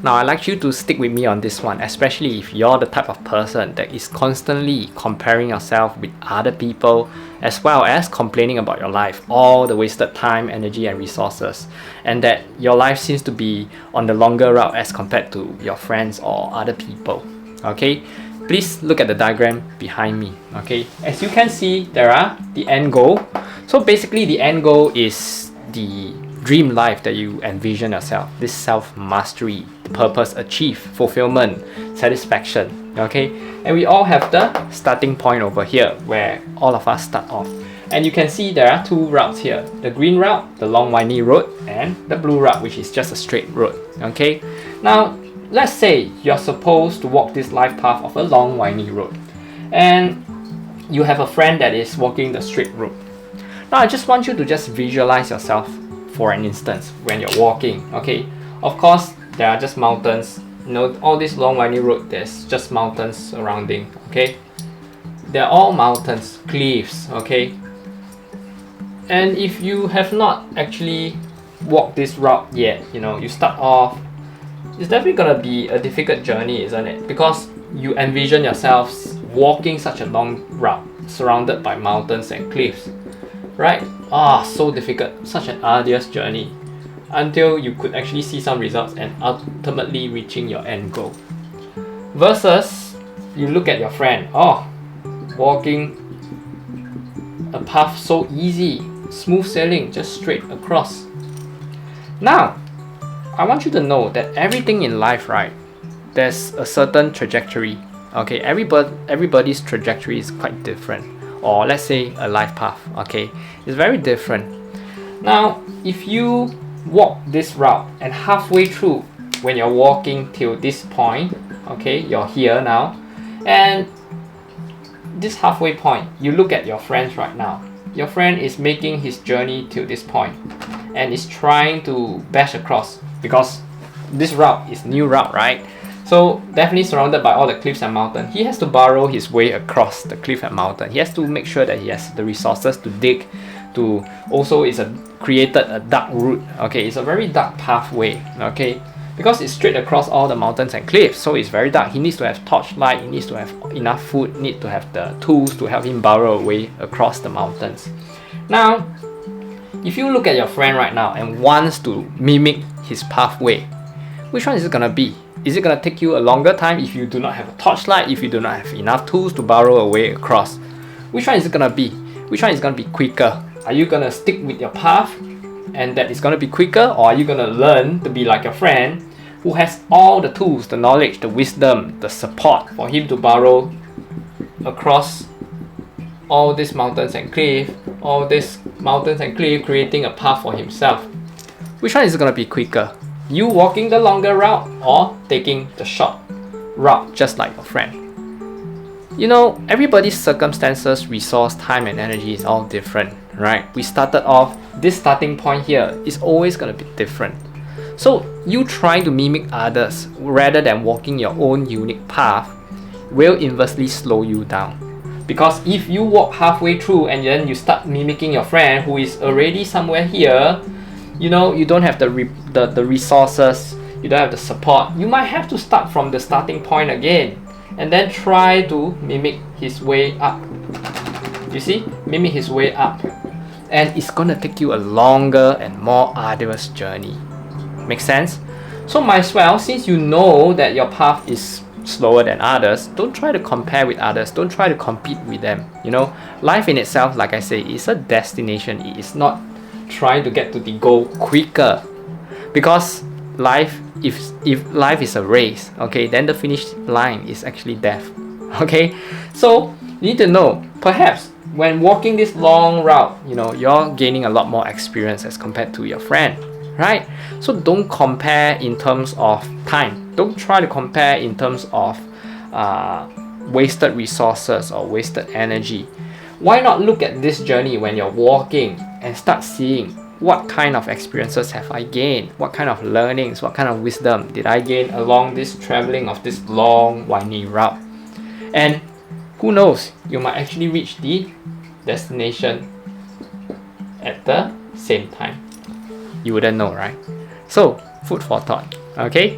Now I'd like you to stick with me on this one, especially if you're the type of person that is constantly comparing yourself with other people, as well as complaining about your life, all the wasted time, energy and resources, and that your life seems to be on the longer route as compared to your friends or other people. Okay, please look at the diagram behind me. Okay, as you can see, there are the end goal. So basically the end goal is the dream life that you envision yourself, this self-mastery, purpose achieved, fulfillment, satisfaction. Okay, and we all have the starting point over here where all of us start off, and you can see there are two routes here, the green route, the long windy road, and the blue route, which is just a straight road. Okay, now let's say you're supposed to walk this life path of a long windy road, and you have a friend that is walking the straight road. Now I just want you to just visualize yourself for an instance when you're walking. Okay, of course there are just mountains, you know, all this long windy road, there's just mountains surrounding. Okay, they're all mountains, cliffs. Okay, and if you have not actually walked this route yet, you know, you start off, it's definitely gonna be a difficult journey, isn't it? Because you envision yourselves walking such a long route surrounded by mountains and cliffs, right? So difficult, such an arduous journey, until you could actually see some results and ultimately reaching your end goal. Versus you look at your friend, walking a path so easy, smooth sailing, just straight across. Now I want you to know that everything in life, right, there's a certain trajectory. Okay, everybody's trajectory is quite different, or let's say a life path. Okay, it's very different. Now if you walk this route and halfway through, when you're walking till this point, okay, you're here now, and this halfway point, you look at your friends right now. Your friend is making his journey till this point and is trying to bash across, because this route is new route, right? So definitely surrounded by all the cliffs and mountains. He has to burrow his way across the cliff and mountain. He has to make sure that he has the resources to dig, to also created a dark route. Okay, it's a very dark pathway. Okay, because it's straight across all the mountains and cliffs, so it's very dark. He needs to have torchlight, he needs to have enough food, need to have the tools to help him burrow away across the mountains. Now if you look at your friend right now and wants to mimic his pathway, which one is it gonna be? Is it gonna take you a longer time if you do not have a torchlight, if you do not have enough tools to burrow away across? Which one is it gonna be? Which one is gonna be quicker? Are you gonna stick with your path and that is gonna be quicker, or are you gonna learn to be like your friend who has all the tools, the knowledge, the wisdom, the support for him to burrow across all these mountains and cliff, creating a path for himself? Which one is gonna be quicker? You walking the longer route or taking the short route just like your friend? You know, everybody's circumstances, resource, time and energy is all different, right? We started off, this starting point here is always gonna be different. So you trying to mimic others rather than walking your own unique path will inversely slow you down. Because if you walk halfway through and then you start mimicking your friend who is already somewhere here, you know, you don't have the resources, you don't have the support, you might have to start from the starting point again and then try to mimic his way up. You see, mimic his way up, and it's gonna take you a longer and more arduous journey. Make sense? So might as well, since you know that your path is slower than others, don't try to compare with others, don't try to compete with them. You know, life in itself, like I say, is a destination. It is not trying to get to the goal quicker, because life, if life is a race, okay, then the finish line is actually death. Okay, so you need to know, perhaps when walking this long route, you know, you're gaining a lot more experience as compared to your friend, right? So don't compare in terms of time, don't try to compare in terms of wasted resources or wasted energy. Why not look at this journey when you're walking and start seeing what kind of experiences have I gained, what kind of learnings, what kind of wisdom did I gain along this traveling of this long windy route. And who knows, you might actually reach the destination at the same time. You wouldn't know, right? So food for thought. Okay.